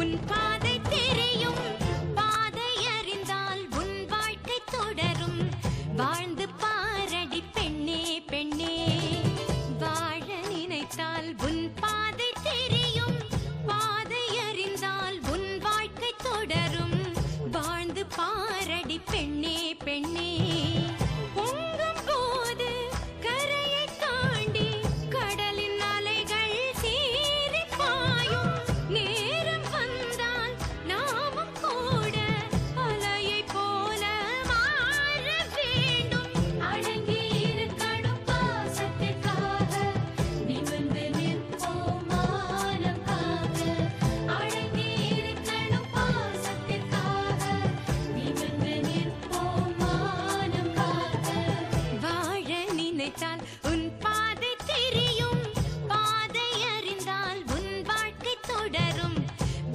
உன் பாதை தெரியும், பாதை அறிந்தால் உன் வாழ்க்கை தொடரும். வாழ்ந்து பாரடி பெண்ணே பெண்ணே, வாழ நினைத்தால் உன் பாதை தெரியும், பாதை அறிந்தால் உன் வாழ்க்கை தொடரும். வாழ்ந்து பாரடி பெண்ணே பெண்ணே. பொங்கும் போது கரையை தாண்டி கடலின் அலைகள் சீறி பாயும். நேரம் வந்தால் நாமும் கூட அலையை போல மாற வேண்டும். அடங்கி இருக்கணும் பாசத்திற்காக, நிமிர்ந்து நிற்போம் மானம் காக்க. அடங்கி இருக்கணும் பாசத்திற்காக, நிமிர்ந்து நிற்போம் மானம் காக்க. வாழ நினைத்தால் உன் பாதை தெரியும், பாதை அறிந்தால் உன் வாழ்க்கை தொடரும்.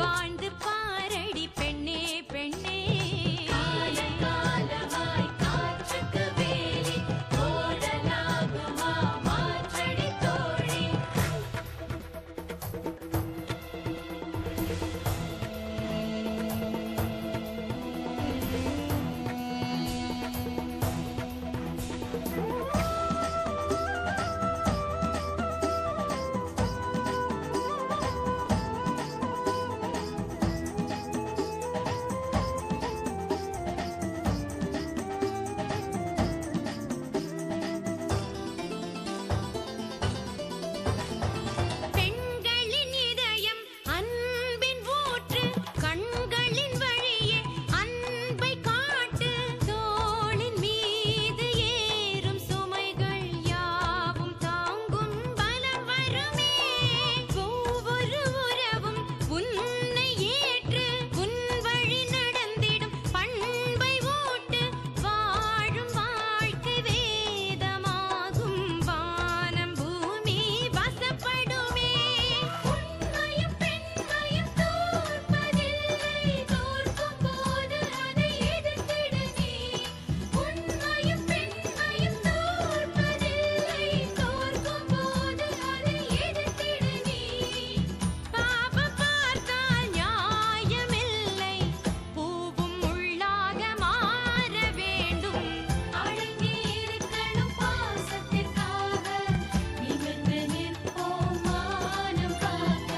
வாழ்ந்து பாரடி பெண்ணே பெண்ணே. காலகாலமாய் காற்றுக்கு வேலி ஓடலாகுமா மாற்றடி தோழி. பெண்களின் இதயம் அன்பின் ஊற்று, கண்களின் வழியே அன்பை காட்டு. தோளின் மீது ஏறும் சுமைகள் யாவும் தாங்கும் பலம் வருமே. ஒவ்வொரு உறவும் உன்னை ஏற்று உன் வழி நடந்திடும் பண்பை ஊட்டு. வாழும் வாழ்க்கை வேதமாகும், வானம் பூமி வசப்படுமே. உண்மையும் பெண்மையும் தோற்பதில்லை, தோற்கும் போது அதை எதிர்த்திடு நீ. உண்மையும் பெண்மையும் தோற்பதில்லை, தோற்கும் போது அதை எதிர்த்திடு நீ. பாவம் பார்த்தால் நியாயமில்லை, பூவும் முள்ளாக மாற வேண்டும். அடங்கி இருக்கணும் பாசத்திற்காக, நிமிர்ந்து நிற்போம் மானம் காக்க.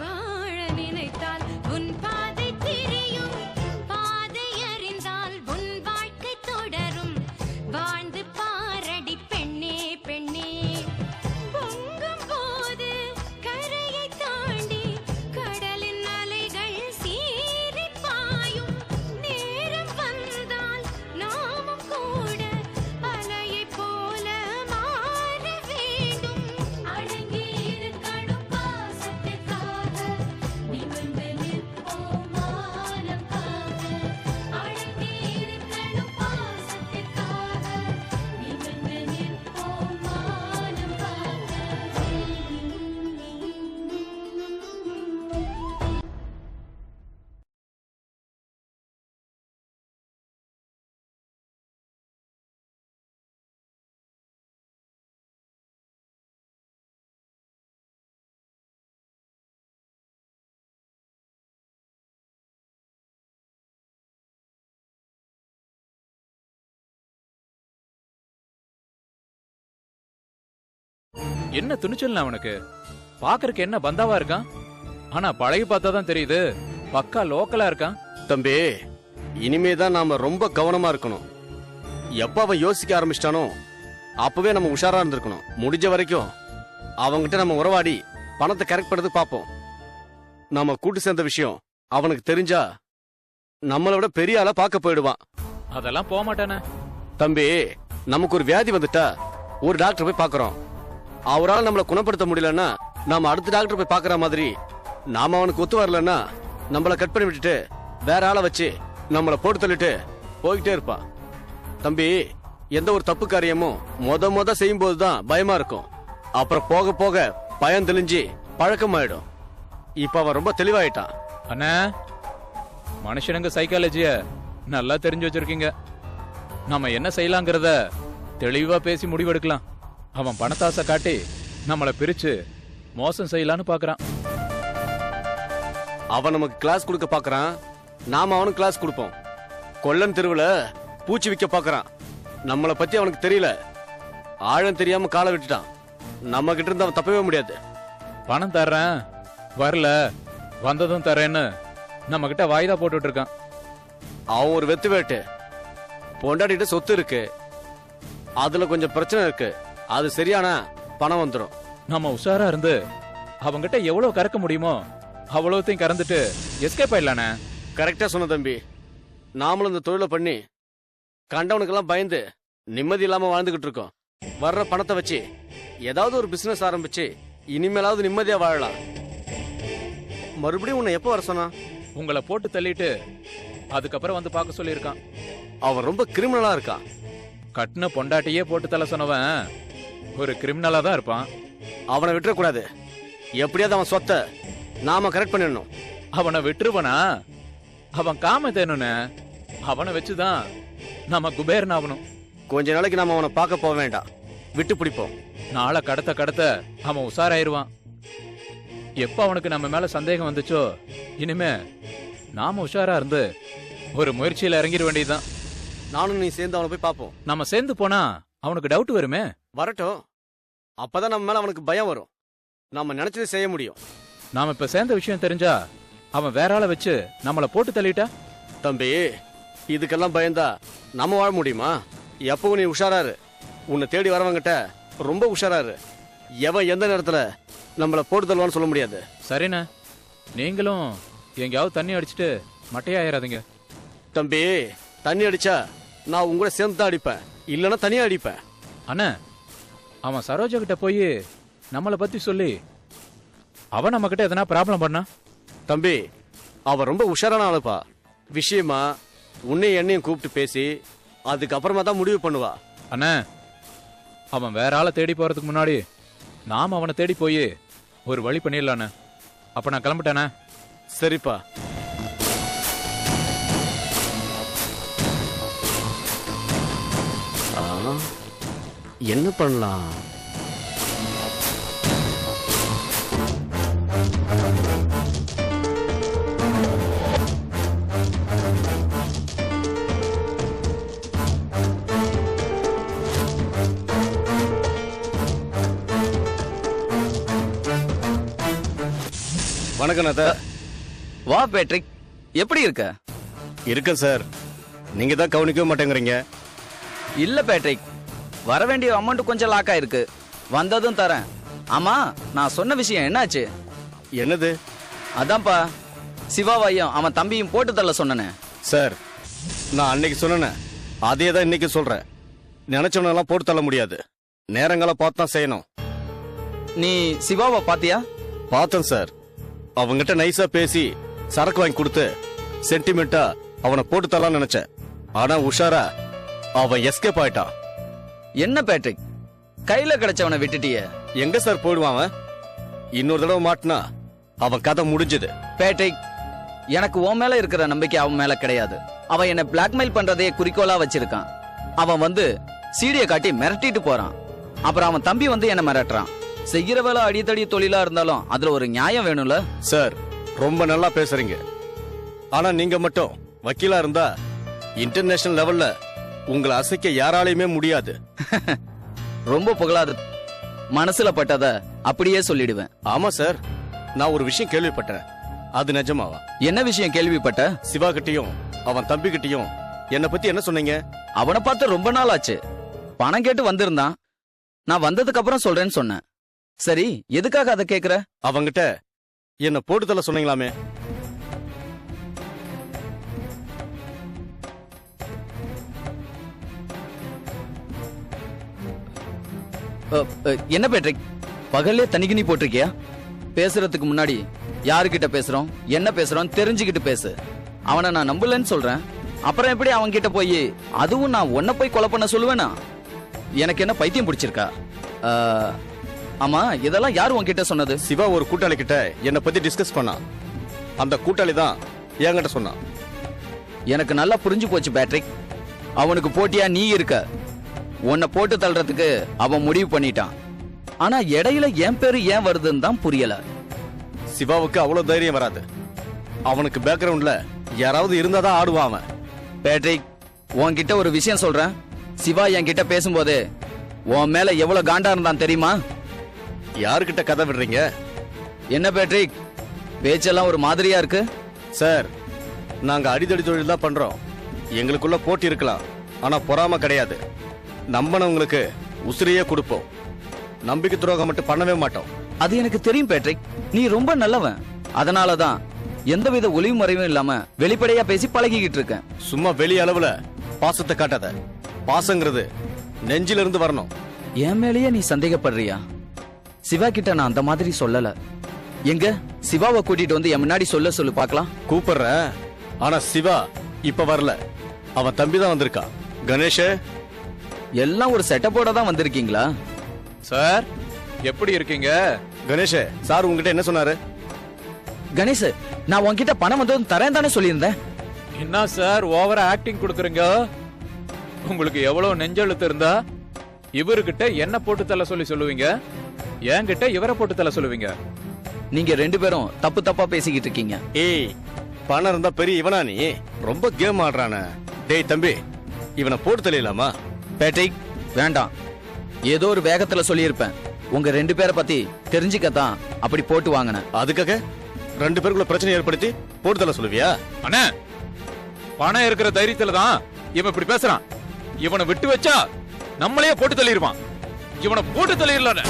வாழ நினைத்தால் உன் பாதை தெரியும், பாதை அறிந்தால் உன் வாழ்க்கை தொடரும். வாழ்ந்து பாரடி பெண்ணே பெண்ணே. பொங்கும் போது கரையை தாண்டி கடலின் அலைகள் சீறி பாயும். நேரம் வந்தால் நாமும் கூட அலையை போல மாற வேண்டும். அடங்கி இருக்கணும் பாசத்திற்காக, நிமிர்ந்து நிற்போம் மானம் காக்க. அடங்கி இருக்கணும் பாசத்திற்காக, நிமிர்ந்து நிற்போம் மானம் காக்க. என்ன துணிச்சல் அவனுக்கு? பாக்குறதுக்கு என்ன பந்தாவா இருக்கான், ஆனா பழகி பார்த்தா தான் தெரியுது பக்கா லோக்கலா இருக்கான். தம்பி, இனிமேதான் நாம ரொம்ப கவனமா இருக்கணும். எப்ப அவன் யோசிக்க ஆரம்பிச்சிட்டானோ அப்பவே நம்ம உஷாரா இருந்திருக்கணும். முடிஞ்ச வரைக்கும் அவங்கிட்ட நம்ம உறவாடி பணத்தை கரெக்ட் பண்ணது பாப்போம். நாம கூட்டு சேர்ந்த விஷயம் அவனுக்கு தெரிஞ்சா நம்மளை விட பெரிய ஆளா பார்க்க போயிடுவான். அதெல்லாம் போக மாட்டானே. தம்பி, நமக்கு ஒரு வியாதி வந்துட்டா ஒரு டாக்டர் போய் பாக்குறோம். அவரால் நம்மளை குணப்படுத்த முடியலன்னா நாம அடுத்த டாக்டர் போய் பாக்குற மாதிரி, நாம அவனுக்கு ஒத்து வரலன்னா நம்மளை கட் பண்ணி விட்டுட்டு வேற ஆளை வச்சு நம்மளை போட்டு தள்ளிட்டு போய்கிட்டே இருப்பான். தம்பி, எந்த ஒரு தப்பு காரியமும் முத செய்யும் போதுதான் பயமா இருக்கும். அப்புறம் போக போக பயம் தெளிஞ்சு பழக்கமாயிடும். இப்ப அவன் ரொம்ப தெளிவாயிட்டான். அண்ணா, மனுஷனுங்க சைக்காலஜிய நல்லா தெரிஞ்சு வச்சிருக்கீங்க. நம்ம என்ன செய்யலாங்கிறத தெளிவா பேசி முடிவெடுக்கலாம். அவன் பணத்தாசை காட்டி நம்மளை பிரிச்சு மோசம் செய்யலான்னு பாக்குறான். அவன் நமக்கு கிளாஸ் கொடுக்க பாக்குறான், நாம அவனுக்கு கிளாஸ் கொடுப்போம். கொல்லன் தெருவுல பூச்சி விற்க பாக்குறான், நம்மளை பத்தி அவனுக்கு தெரியல, ஆழம் தெரியாம காலை விட்டுட்டான். நம்ம கிட்ட இருந்து அவன் தப்பவே முடியாது. பணம் தர்றேன், வரல, வந்ததும் தரேன்னு நம்ம கிட்ட வாய்தா போட்டுட்டு இருக்கான். அவன் ஒரு வெத்து வேட்டு. பொண்டாட்டிட்டு சொத்து இருக்கு, அதுல கொஞ்சம் பிரச்சனை இருக்கு. அது சரியானா பணம் வந்துடும். நம்ம உஷாரா இருந்து அவங்கிட்ட எவ்வளவு கறக்க முடியுமோ அவ்வளவுத்தையும் கறந்துட்டு எஸ்கேப் ஆயிடலானே. கரெக்டா சொன்ன தம்பி. நாமளும் இந்த தொழிலை பண்ணி கண்டவனுக்கெல்லாம் பயந்து நிம்மதி இல்லாம வாழ்ந்துகிட்டு இருக்கோம். வர்ற பணத்தை வச்சு ஏதாவது ஒரு பிசினஸ் ஆரம்பிச்சு இனிமேலாவது நிம்மதியா வாழலாம். மறுபடியும் உன்னை எப்போ வர சொன்னா? உங்களை போட்டு தள்ளிட்டு அதுக்கப்புறம் வந்து பார்க்க சொல்லியிருக்கான். அவன் ரொம்ப கிரிமினலா இருக்கான். கட்டின பொண்டாட்டியே போட்டு தள்ள சொன்னவன் ஒரு கிரிமினலா தான் இருப்பான். அவனை விட்டுறக்கூடாது. எப்படியாவது அவன் சொத்தை நாம கரெக்ட் பண்ணிடணும். அவனை விட்டுருவனா? அவன் காம தேனுன்னு அவனை வச்சுதான் நம்ம குபேரன் ஆகணும். கொஞ்ச நாளைக்கு நாம அவனை பார்க்க போக வேண்டாம், விட்டு பிடிப்போம். நாளை கடத்த கடத்த அவன் உஷாராயிருவான். எப்ப அவனுக்கு நம்ம மேல சந்தேகம் வந்துச்சோ இனிமே நாம உஷாரா இருந்து ஒரு முயற்சியில இறங்கிட வேண்டியதுதான். நானும் நீ சேர்ந்து அவனை போய் பார்ப்போம். நம்ம சேர்ந்து போனா அவனுக்கு டவுட் வருமே. வரட்டும், அப்பதான் நம்ம மேல அவனுக்கு பயம் வரும். நாம நினைச்சதை செய்ய முடியும். நாம இப்ப சேர்ந்த விஷயம் தெரிஞ்சா அவன் வேற ஆளை வச்சு நம்மள போட்டு தள்ளிட்டா? தம்பி, இதுக்கெல்லாம் பயந்தா நம்ம வாழ முடியுமா? எப்பவும் நீ உஷாராரு. உன்னை தேடி வரவங்கிட்ட ரொம்ப உஷாராரு. எவன் எந்த நேரத்துல நம்மள போட்டு தள்ளுவான்னு சொல்ல முடியாது. சரிண்ணே, நீங்களும் எங்கேயாவது தண்ணி அடிச்சுட்டு மட்டையாயிராதீங்க. தம்பி, தண்ணி அடிச்சா நான் உங்களை சேர்ந்து தான் அடிப்பேன், இல்லைன்னா தனியா அடிப்பேன். அண்ணா, அவன் சரோஜா கிட்ட போய் நம்மளை பத்தி சொல்லி அவன் நம்ம கிட்ட எதனா ப்ராப்ளம் பண்ணா? தம்பி, அவ ரொம்ப உஷாரான ஆளுப்பா. விஷயமா உன்னையும் என்னையும் கூப்பிட்டு பேசி அதுக்கப்புறமா தான் முடிவு பண்ணுவா. அண்ணா, அவன் வேற ஆளை தேடி போறதுக்கு முன்னாடி நாம அவனை தேடி போய் ஒரு வழி பண்ணிடலாண்ணே. அப்ப நான் கிளம்பிட்டேண்ணே. சரிப்பா. என்ன பண்ணலாம்? வணக்கம் நாதா. வா பேட்ரிக், எப்படி இருக்க? இருக்கேன் சார். நீங்க தான் கவனிக்கவே மாட்டேங்கிறீங்க. இல்ல பேட்ரிக், வர வேண்டிய அமௌண்ட் கொஞ்சம் லாக் ஆயிருக்கு, வந்ததும் தரேன். ஆமா, நான் சொன்ன விஷயம் என்னாச்சு? என்னது? அதான்ப்பா, சிவாவையும் அவன் தம்பியும் போட்டு தள்ள சொன்னனே. சார், நான் அன்னைக்கு சொன்னேன், அதே தான் இன்னைக்கு சொல்றேன். நினைச்சவனெல்லாம் போட்டு தள்ள முடியாது, நேரங்களை பார்த்து தான் செய்யணும். நீ சிவாவை பாத்தியா? பார்த்தேன் சார். அவங்கிட்ட நைஸா பேசி சரக்கு வாங்கி கொடுத்து சென்டிமெண்டா அவனை போட்டு தரலாம்னு நினைச்சேன். ஆனா உஷாரா அவன் எஸ்கேப் ஆயிட்டான். என்ன பேட்ரிக், கையில கிடைச்சவனை விட்டுட்டிய? எங்க சார் போயிடுவான் அவன்? இன்னொரு தடவை மாட்டினா அவன் கதை முடிஞ்சது. பேட்ரிக், எனக்கு உன் மேல இருக்கிற நம்பிக்கை அவன் மேல கிடையாது. அவன் என்ன பிளாக்மெயில் பண்றதையே குறிக்கோளா வச்சிருக்கான். அவன் வந்து சீடியை காட்டி மிரட்டிட்டு போறான். அப்புறம் அவன் தம்பி வந்து என்ன மிரட்டுறான். செய்யற வேலை அடித்தடி தொழிலா இருந்தாலும் அதுல ஒரு நியாயம் வேணும்ல? சார், ரொம்ப நல்லா பேசுறீங்க. ஆனா நீங்க மட்டும் வக்கீலா இருந்தா இன்டர்நேஷனல் லெவல்ல உங்களை அசைக்க யாராலையுமே முடியாது. ரொம்ப புகழாது. மனசுல பட்டத அப்படியே சொல்லிடுவேன். ஆமா சார், நான் ஒரு விஷயம் கேள்விப்பட்டேன். அது நிஜமாவா? என்ன விஷயம் கேள்விப்பட்ட? சிவா கிட்டயும் அவன் தம்பி கிட்டயும் என்ன பத்தி என்ன சொன்னீங்க? அவனை பார்த்து ரொம்ப நாள் ஆச்சு. பணம் கேட்டு வந்திருந்தான். நான் வந்ததுக்கு அப்புறம் சொல்றேன்னு சொன்னேன். சரி, எதுக்காக அதை கேக்குற? அவங்கிட்ட என்ன போட்டு தள்ள சொன்னீங்களாமே. என்ன பேட்ரிக், பகல்லே தனிக்கினி போட்டிருக்கியா? பேசுறதுக்கு முன்னாடி யாருக்கிட்ட பேசுறோம், என்ன பேசுறோம் தெரிஞ்சுக்கிட்டு பேசு. அவனை நான் நம்பலன்னு சொல்றேன், அப்புறம் எப்படி அவன் கிட்ட போய் அதுவும் நான் உன்னை போய் கொலை பண்ண சொல்லுவேனா? எனக்கு என்ன பைத்தியம் பிடிச்சிருக்கா? ஆமா, இதெல்லாம் யார் உன்கிட்ட சொன்னது? சிவா ஒரு கூட்டாளி கிட்ட என்ன பத்தி டிஸ்கஸ் பண்ணான். அந்த கூட்டாளி தான் என்கிட்ட சொன்னான். எனக்கு நல்லா புரிஞ்சு போச்சு பேட்ரிக். அவனுக்கு போட்டியா நீ இருக்க. உன்னை போட்டு தள்ளுறதுக்கு அவன் முடிவு பண்ணிட்டான். ஆனா இடையில என் பேரு ஏன் வருதுன்னு தான் புரியல. சிவாவுக்கு அவ்வளவு தைரியம் வராது. அவனுக்கு பேக்ரவுண்ட்ல யாராவது இருந்தாதான் ஆடுவான் அவன். பேட்ரிக், உன்கிட்ட ஒரு விஷயம் சொல்றேன். சிவா என்கிட்ட பேசும்போது உன் மேல எவ்வளவு காண்டா இருந்தான் தெரியுமா? யாருக்கிட்ட கதை விடுறீங்க? என்ன பேட்ரிக், பேச்செல்லாம் ஒரு மாதிரியா இருக்கு? சார், நாங்க அடிதடி தொழில் தான் பண்றோம். எங்களுக்குள்ள போட்டி இருக்கலாம், ஆனா பொறாம கிடையாது. நம்பினவங்களுக்கு உசிரியே கொடுப்போம். நம்பிக்கை துரோகம் மட்டும் பண்ணவே மாட்டோம். அது எனக்கு தெரியும் பேட்ரிக், நீ ரொம்ப நல்லவன். அதனாலதான் எந்தவித ஒளிவு மறைவும் இல்லாம வெளிப்படையா பேசி பழகிக்கிட்டு இருக்கேன். சும்மா வெளி அளவுல பாசத்தை காட்டாத. பாசங்கிறது நெஞ்சில இருந்து வரணும். என் மேலேயே நீ சந்தேகப்படுறியா? சிவா கிட்ட நான் அந்த மாதிரி சொல்லல. எங்க சிவாவை கூட்டிட்டு வந்து என் முன்னாடி சொல்லு பார்க்கலாம். கூப்பிடுற, ஆனா சிவா இப்ப வரல. அவன் தம்பி தான் வந்திருக்கான். கணேஷ், எல்லாம் ஒரு செட்டப்போட தான் வந்திருக்கீங்களா? சார், எப்படி இருக்கீங்க? கணேஷ் சார் உங்ககிட்ட என்ன சொன்னாரு? கணேஷ், நான் உன்கிட்ட பணம் வந்து தரேன் தானே சொல்லியிருந்தேன். என்ன சார் ஓவரா ஆக்டிங் கொடுக்குறீங்க? உங்களுக்கு எவ்வளவு நெஞ்செழுத்து இருந்தா இவர்கிட்ட என்ன போட்டு தள்ள சொல்லுவீங்க, என்கிட்ட இவரை போட்டு தள்ள சொல்லுவீங்க? நீங்க ரெண்டு பேரும் தப்பு தப்பா பேசிக்கிட்டு இருக்கீங்க. ஏய், பணம் இருந்தா பெரிய இவனா நீ? ரொம்ப கேம் ஆடுறானே. டேய் தம்பி, இவனை போட்டு தெரியலாமா? பேட்ரிக், வேண்டாம். ஏதோ ஒரு வேகத்துல சொல்லியிருப்பேன். உங்க ரெண்டு பேரை பத்தி தெரிஞ்சுக்கத்தான் அப்படி போட்டு வாங்கினேன். அதுக்காக ரெண்டு பேருக்குள்ள பிரச்சனை ஏற்படுத்தி போட்டு தள்ள சொல்லுவியா? அண்ணே, பணம் இருக்கிற தைரியத்துல தான் இவன் இப்படி பேசுறான். இவனை விட்டு வச்சா நம்மளையே போட்டு தள்ளிடுவான். இவனை போட்டு தள்ளிடல.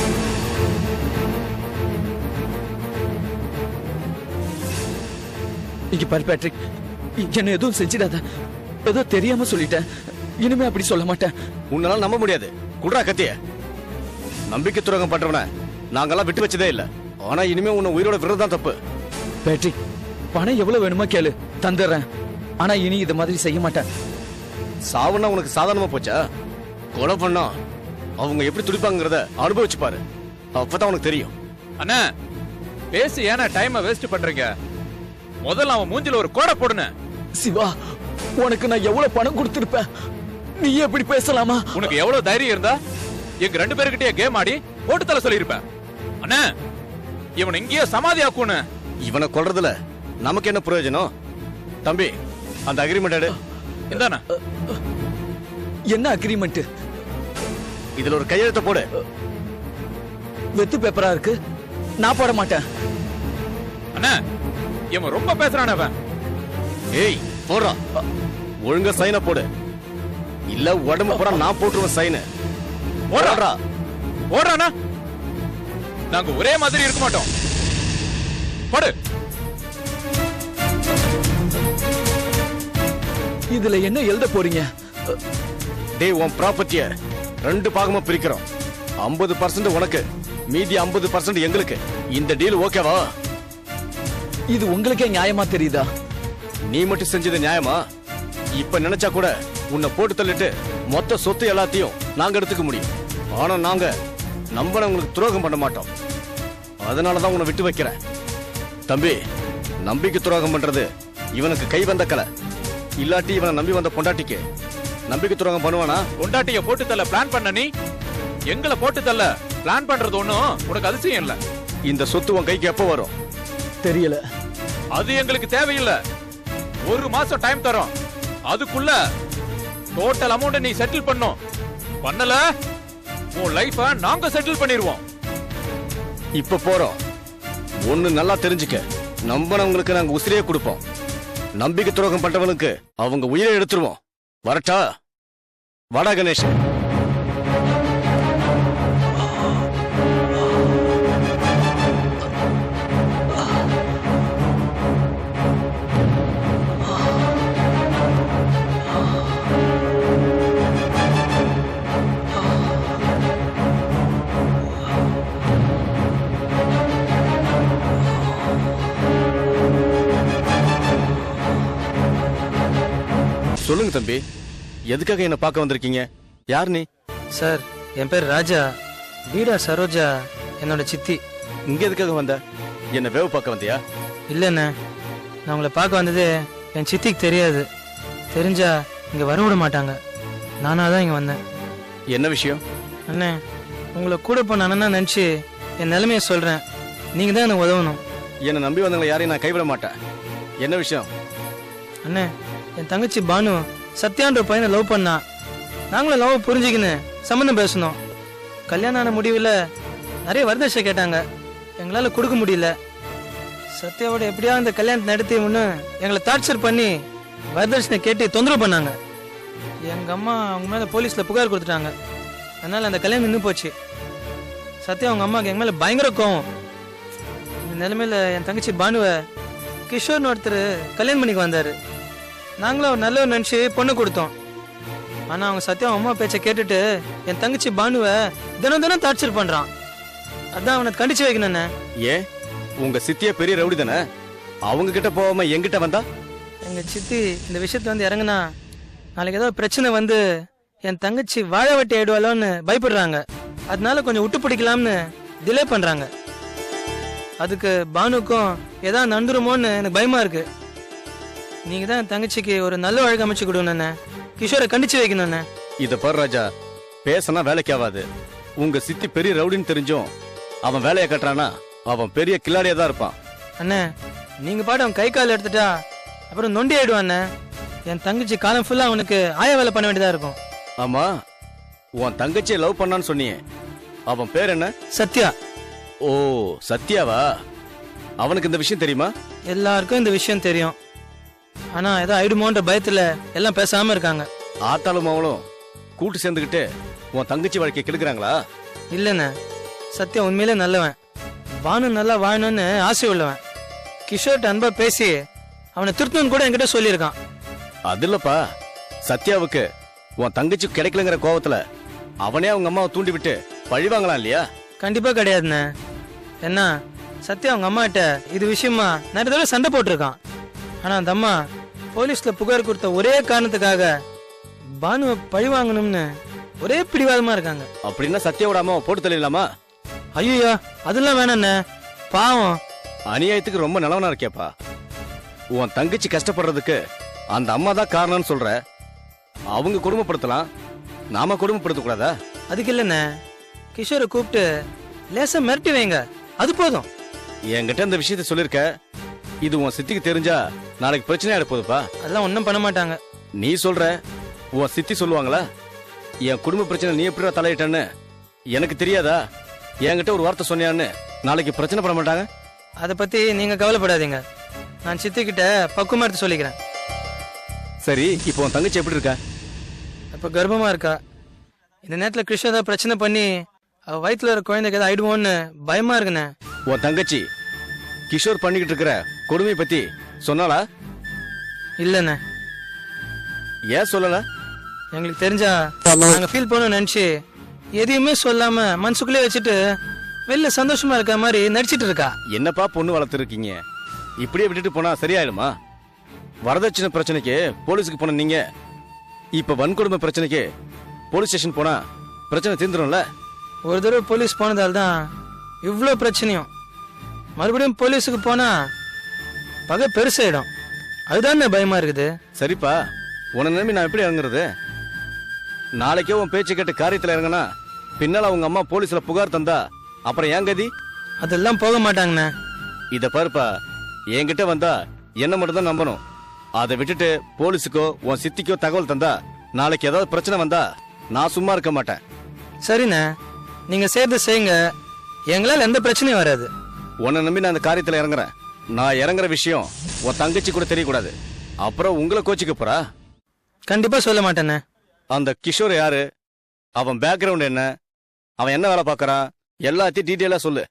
இங்க பாரு பேட்ரிக், என்ன எதுவும் செஞ்சிடாத. ஏதோ தெரியாம சொல்லிட்டேன். இனிமே அப்படி சொல்ல மாட்டேன். உன்னால நம்ப முடியாது. குடுறா கத்திய. நம்பிக்கை துரோகம் பண்றவன நாங்கெல்லாம் விட்டு வச்சதே இல்ல. ஆனா இனிமே உன்னை உயிரோட விடுறதுதான் தப்பு. பேட்ரிக், பணம் எவ்வளவு வேணுமோ கேளு, தந்துடுறேன். ஆனா இனி இது மாதிரி செய்ய மாட்டேன். சாவுன்னா உனக்கு சாதாரணமா போச்சா? கொலை பண்ணா அவங்க எப்படி துடிப்பாங்கிறத அனுபவிச்சு பாரு. அப்பதான் உனக்கு தெரியும். அண்ணா, பேசி ஏன்னா டைமை வேஸ்ட் பண்றீங்க? முதல்ல அவன் மூஞ்சில ஒரு கோடை போடுன. சிவா, உனக்கு நான் எவ்வளவு பணம் கொடுத்திருப்பேன். நீ எப்படி பேசலாமா? உனக்கு எவ்வளவு தைரியம் இருந்தா எங்க ரெண்டு பேருக்கிட்டே கேம் ஆடி போட்டு தள்ள சொல்லியிருப்பேன். அண்ணா, இவன் இங்கேயே சமாதி ஆக்குன. இவனை கொல்றதுல நமக்கு என்ன பிரயோஜனம்? தம்பி, அந்த அக்ரிமெண்ட் எடு. இந்தாண்ணா. என்ன அக்ரிமெண்ட்? இதுல ஒரு கையெழுத்த போடு. வெத்து பேப்பரா இருக்கு, நான் போட மாட்டேன். அண்ணா, இவன் ரொம்ப பேசுறான். அவன் ஏய் போடுறா, ஒழுங்கா சைன போடு. இல்ல உடம்பு பூரா நான் போட்டுருவேன் சைனு. போடுறா. போடுறானா? நாங்க ஒரே மாதிரி இருக்க மாட்டோம். போடு. இதுல என்ன எழுத போறீங்க? டேய், உன் ப்ராப்பர்ட்டிய ரெண்டு பாகமா பிரிக்கிறோம். 50% உனக்கு, மீதி 50% எங்களுக்கு. இந்த டீல் ஓகேவா? இது உங்களுக்கே நியாயமா தெரியுதா? நீ மட்டும் செஞ்சது நியாயமா? இப்ப நினைச்சா கூட உன்னை போட்டு தள்ளிட்டு மொத்த சொத்து எல்லாத்தையும் நாங்க எடுத்துக்க முடியும். ஆனா நாங்க நம்பனவங்களுக்கு துரோகம் பண்ண மாட்டோம். அதனாலதான் உன்னை விட்டு வைக்கிறேன். தம்பி, நம்பிக்கை துரோகம் பண்றது இவனுக்கு கை வந்த கலை. இல்லாட்டி இவனை நம்பி வந்த பொண்டாட்டிக்கு நம்பிக்கை துரோகம் பண்ணுவானா? பொண்டாட்டிய போட்டு தள்ள பிளான் பண்ண நீ எங்களை போட்டு தள்ள பிளான் பண்றது ஒண்ணும் உனக்கு அதிசயம் இல்ல. இந்த சொத்து உன் கைக்கு எப்ப வரும்? தெரியல. அது எங்களுக்கு தேவையில்லை. 1 மாசம் டைம் தரோம். அதுக்குள்ள டோட்டல் அமௌண்ட் நீ செட்டில் பண்ணும். பண்ணல உன் லைஃப நாங்க செட்டில் பண்ணிடுவோம். இப்ப போறோம். ஒண்ணு நல்லா தெரிஞ்சுக்க, நம்பனவங்களுக்கு நாங்க உசிரியே கொடுப்போம். நம்பிக்கை துரோகம் பண்றவனுக்கு அவங்க உயிரை எடுத்துருவோம். வரட்டா? வாடா கணேஷ். சொல்லுங்க தம்பி, எதுக்காக என்ன பார்க்க வந்திருக்கீங்க? யார் நீ? சார், என் பேர் ராஜா. வீடா சரோஜா என்னோட சித்தி. இங்க எதுக்காக வந்த? என்ன வேவு பார்க்க வந்தியா? இல்லைண்ணே, நான் உங்களை பார்க்க வந்தது என் சித்திக்கு தெரியாது. தெரிஞ்சா இங்கே வர விட மாட்டாங்க. நானாக தான் இங்கே வந்தேன். என்ன விஷயம்? அண்ணே, உங்களை கூட போன அண்ணனா நினச்சி என் நிலைமையை சொல்கிறேன். நீங்கள் தான் எனக்கு உதவணும். என்னை நம்பி வந்தவங்களை யாரையும் நான் கைவிட மாட்டேன். என்ன விஷயம்? அண்ணே, என் தங்கச்சி பானு சத்யான்ற பையனை லவ் பண்ணா. நாங்களும் லவ் புரிஞ்சுக்கின்னு சம்மந்தம் பேசணும். கல்யாணம் ஆன முடிவில் நிறைய வரதட்சணை கேட்டாங்க. எங்களால் கொடுக்க முடியல. சத்யாவோட எப்படியா அந்த கல்யாணத்தை நடத்தி முன்னு எங்களை டார்ச்சர் பண்ணி வரதட்சணை கேட்டு தொந்தரவு பண்ணாங்க. எங்கள் அம்மா அவங்க மேலே போலீஸில் புகார் கொடுத்துட்டாங்க. அதனால் அந்த கல்யாணம் நின்று போச்சு. சத்யா அவங்க அம்மாவுக்கு எங்கள் மேலே பயங்கர கோவம். இந்த நிலைமையில் என் தங்கச்சி பானுவை கிஷோர்னு ஒருத்தர் கல்யாணம் பண்ணிக்கு வந்தார். நாங்களும் ஒரு நல்லவர் நினச்சி பொண்ணு கொடுத்தோம். ஆனால் அவங்க சத்யா அம்மா பேச்சை கேட்டுட்டு என் தங்கச்சி பானுவை தினம் தினம் டார்ச்சர் பண்ணுறான். அதான் அவனை கண்டிச்சு வைக்கணுண்ணே. ஏன் உங்க சித்திய பெரிய ரவுடி தானே? அவங்க கிட்ட போகாம என்கிட்ட வந்தா? எங்கள் சித்தி இந்த விஷயத்துல வந்து இறங்குனா நாளைக்கு ஏதோ பிரச்சனை வந்து என் தங்கச்சி வாழ வெட்டி ஆயிடுவாளோன்னு பயப்படுறாங்க. அதனால கொஞ்சம் விட்டு பிடிக்கலாம்னு டிலே பண்ணுறாங்க. அதுக்கு பானுக்கும் ஏதாவது நடந்துருமோன்னு எனக்கு பயமா இருக்கு. நீங்க தான் என் தங்கச்சிக்கு ஒரு நல்ல வழக்கு அமைச்சு கொடுங்கண்ணே. கிஷோரை கண்டிச்சு வைக்கணும்ண்ணே. இத பாரு ராஜா, பேசினா வேலைக்கு ஆகாது. உங்க சித்தி பெரிய ரவுடின்னு தெரிஞ்சும் அவன் வேலையை கட்டுறானா அவன் பெரிய கில்லாடியா தான் இருப்பான். அண்ணே, நீங்க பாட்டு அவன் கை கால் எடுத்துட்டா அப்புறம் நொண்டி ஆயிடுவாண்ணே. என் தங்கச்சி காலம் ஃபுல்லா அவனுக்கு ஆய வேலை பண்ண வேண்டியதா இருக்கும். ஆமா, உன் தங்கச்சியை லவ் பண்ணான்னு சொன்னியே, அவன் பேர் என்ன? சத்யா. ஓ, சத்யாவா? அவனுக்கு இந்த விஷயம் தெரியுமா? எல்லாருக்கும் இந்த விஷயம் தெரியும். ஆனா ஏதோ ஆயிடுமோன்ற பயத்துல எல்லாம் பேசாம இருக்காங்க. ஆத்தாலும் அவளும் கூட்டு சேர்ந்துகிட்டு உன் தங்கச்சி வாழ்க்கையை கெடுக்கிறாங்களா? இல்லண்ணே, சத்யா உண்மையிலே நல்லவன். பானு நல்லா வாழணும்னு ஆசை உள்ளவன். கிஷோர்ட்ட அன்பா பேசி அவனை திருத்தணும்னு கூட என்கிட்ட சொல்லியிருக்கான். அது இல்லப்பா, சத்யாவுக்கு உன் தங்கச்சி கிடைக்கலங்கிற கோவத்துல அவனே அவங்க அம்மாவை தூண்டி விட்டு பழிவாங்களாம் இல்லையா? கண்டிப்பா கிடையாதுண்ணே. என்ன, சத்யா அவங்க அம்மாட்ட இது விஷயமா நிறைய தடவை சண்டை போட்டிருக்கான். ஆனா அந்த அம்மா போலீஸ்ல புகார் கொடுத்த ஒரே காரணத்துக்காக பானுவை பழி வாங்கணும்னு ஒரே பிடிவாதமா இருக்காங்க. அப்படின்னா சத்யாவோட அம்மாவை போட்டு தள்ளிடலாமா? ஐயோ, அதெல்லாம் வேணாண்ணே, பாவம். அநியாயத்துக்கு ரொம்ப நல்லவனா இருக்கேப்பா. உன் தங்கச்சி கஷ்டப்படுறதுக்கு அந்த அம்மா தான் காரணம்னு சொல்ற. அவங்க குடும்பப்படுத்தலாம், நாம குடும்பப்படுத்த கூடாதா? அதுக்கு இல்லண்ணே, கிஷோரை கூப்பிட்டு லேசா மிரட்டி வைங்க, அது போதும். என்கிட்ட இந்த விஷயத்த சொல்லிருக்க, இது உன் சித்திக்கு தெரிஞ்சா நாளைக்கு பிரச்சனை ஆயிட போகுதுப்பா. அதெல்லாம் ஒன்றும் பண்ண மாட்டாங்க. நீ சொல்ற, உன் சித்தி சொல்லுவாங்களா? என் குடும்ப பிரச்சனை நீ எப்படி தலையிட்டன்னு எனக்கு தெரியாதா? என்கிட்ட ஒரு வார்த்தை சொன்னியான்னு நாளைக்கு பிரச்சனை பண்ண மாட்டாங்க. அதை பத்தி நீங்க கவலைப்படாதீங்க. நான் சித்தி கிட்ட பக்குவமா எடுத்து சொல்லிக்கிறேன். சரி, இப்போ உன் தங்கச்சி எப்படி இருக்கா? இப்ப கர்ப்பமா இருக்கா. இந்த நேரத்துல கிருஷ்ண ஏதாவது பிரச்சனை பண்ணி அவ வயிற்றுல இருக்க குழந்தைக்கு ஏதாவது ஆயிடுவோன்னு பயமா இருக்குண்ணே. உன் தங்கச்சி கிஷோர் பண்ணிக்கிட்டு இருக்கிற கொடுமை பத்தி சொன்னாலா? இல்லண்ணே. ஏன் சொல்லல? எங்களுக்கு தெரிஞ்சா நாங்க ஃபீல் பண்ணணும்னு நினைச்சு எதையுமே சொல்லாம மனசுக்குள்ளே வச்சுட்டு வெளில சந்தோஷமா இருக்க மாதிரி நடிச்சிட்டு இருக்கா. என்னப்பா பொண்ணு வளர்த்துருக்கீங்க, இப்படியே விட்டுட்டு போனா சரியாயிடுமா? வரதட்சணை பிரச்சனைக்கு போலீஸுக்கு போன நீங்க இப்ப வன்கொடுமை பிரச்சனைக்கு போலீஸ் ஸ்டேஷன் போனா பிரச்சனை தீர்ந்துரும்ல? ஒரு தடவை போலீஸ் போனதால் தான் இவ்வளோ பிரச்சனையும். மறுபடியும் போலீஸுக்கு போனா பகை பெருசாயிடும். அதுதான் பயமா இருக்குது. சரிப்பா, உன நிலைமை நான் எப்படி இறங்குறது? நாளைக்கே உன் பேச்சு கேட்டு காரியத்துல இறங்கினா பின்னால உங்க அம்மா போலீஸ்ல புகார் தந்தா அப்புறம் ஏன் கதி? அதெல்லாம் போக மாட்டாங்கண்ணே. இத பாருப்பா, என்கிட்ட வந்தா என்ன மட்டும் தான் நம்பணும். அதை விட்டுட்டு போலீஸுக்கோ உன் சித்திக்கோ தகவல் தந்தா நாளைக்கு ஏதாவது பிரச்சனை வந்தா நான் சும்மா இருக்க மாட்டேன். சரிண்ணே, நீங்க சேர்த்து செய்யுங்க, எங்களால் எந்த பிரச்சனையும் வராது. உன்னை நம்பி நான் அந்த காரியத்துல இறங்குறேன். நான் இறங்குற விஷயம் உன் தங்கச்சி கூட தெரியக்கூடாது. அப்புறம் உங்களை கோச்சிக்க போறா. கண்டிப்பா சொல்ல மாட்டேண்ணே. அந்த கிஷோர் யாரு, அவன் பேக்ரவுண்ட் என்ன, அவன் என்ன வேலை பார்க்கறான், எல்லாத்தையும் டீட்டெயிலா சொல்லு.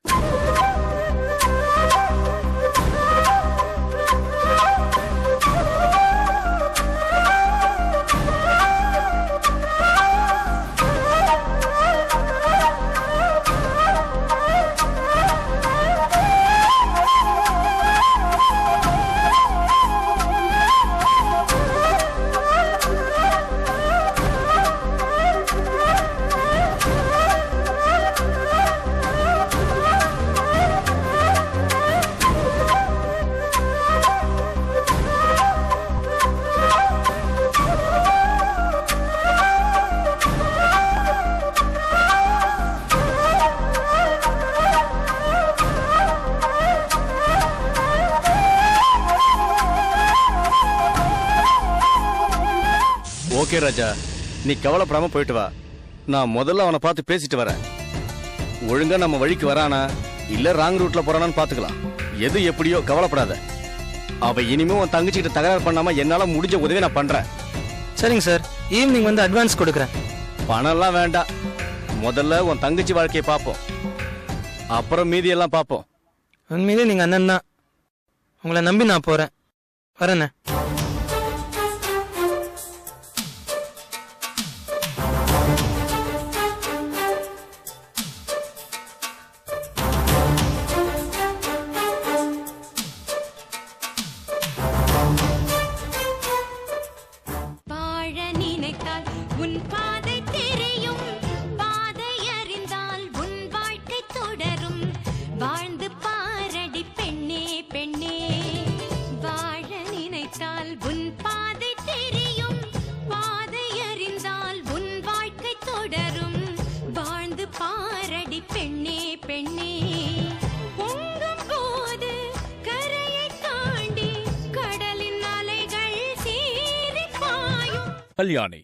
ஓகே ராஜா, நீ கவலைப்படாம போயிட்டு வா. நான் முதல்ல அவனை பார்த்து பேசிட்டு வரேன். ஒழுங்கா நம்ம வழிக்கு வரானா இல்ல ராங் ரூட்ல போறானான்னு பாத்துக்கலாம். எது எப்படியோ கவலைப்படாத. அவ இனிமே உன் தங்கச்சிக்கிட்ட தகராறு பண்ணாம என்னால முடிஞ்ச உதவி நான் பண்றேன். சரிங்க சார், ஈவினிங் வந்து அட்வான்ஸ் கொடுக்குறேன். பணம்லாம் வேண்டாம், முதல்ல உன் தங்கச்சி வாழ்க்கையை பார்ப்போம், அப்புறம் மீதி எல்லாம் பார்ப்போம். உண்மையிலே நீங்க அண்ணன் தான். உங்களை நம்பி நான் போறேன். வரேண்ணே. வாழ நினைத்தால் உன் பாதை தெரியும், பாதை அறிந்தால் உன் வாழ்க்கை தொடரும். வாழ்ந்து பாரடி பெண்ணே பெண்ணே, வாழ நினைத்தால் உன் பாதை தெரியும், பாதை அறிந்தால் உன் வாழ்க்கை தொடரும். வாழ்ந்து பாரடி பெண்ணே பெண்ணே, பொங்கும் போது கரையை தாண்டி கடலின் அலைகள் சீறி பாயும். கல்யாணி